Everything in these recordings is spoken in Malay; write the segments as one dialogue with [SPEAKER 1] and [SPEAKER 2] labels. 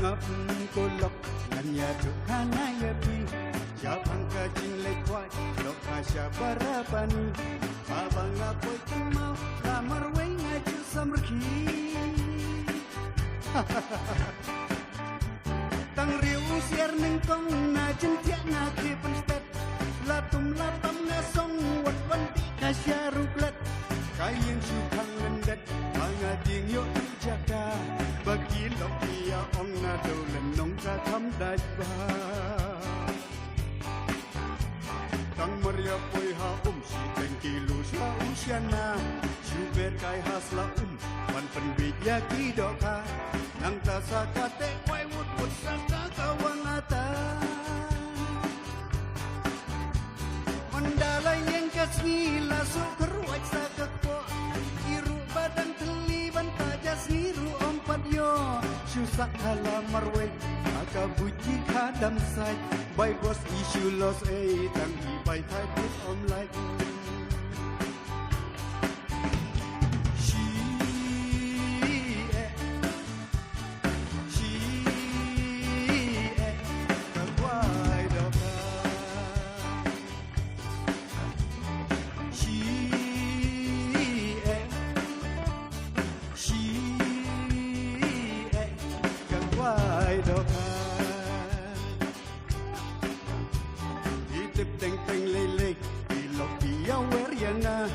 [SPEAKER 1] ngập cô lộc ngàn nhà được hana ya pi Japang ka jing le kwai lok ka shabara pani abang apoy kemau ramar wei ngaju samrki tang riu siar ning tong na jentia na ke penstet latum latam na song wat wan ka syaruklat kayeng sukang lendet manga ding yo jaga bagi lok dia ong na do len nong ka tham dai ba tang maria poi ha si tengki lu sa usiana suber kai hasla wan pen ya ki doka nang ta sa ka te wai wut wut sa ka kawang ata mandalay yang kasni la su keruat sa ka ko iru badan teliban tajas niru ompat yo susah kala marwe aka buji kadam sai by boss issue loss tang hi by thai put om like teng teng lele ilok dia weriana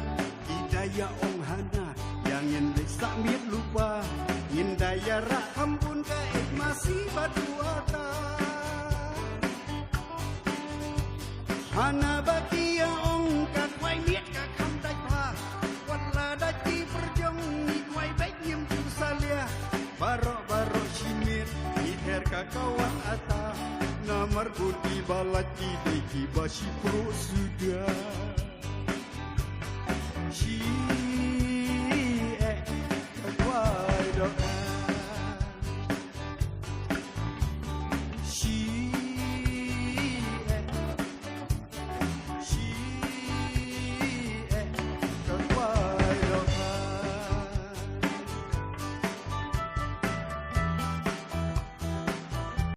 [SPEAKER 1] idaya ong hana yang ingin sakmit lupa ingin daya rak ampun ka masih batu ata hana baki yang ong kat wai miet ka kam dai pa wala da ki perjong ni wai baik nyem tu salia barok barok simit ither ka kawan ata namar budi balati deki basi pro sudah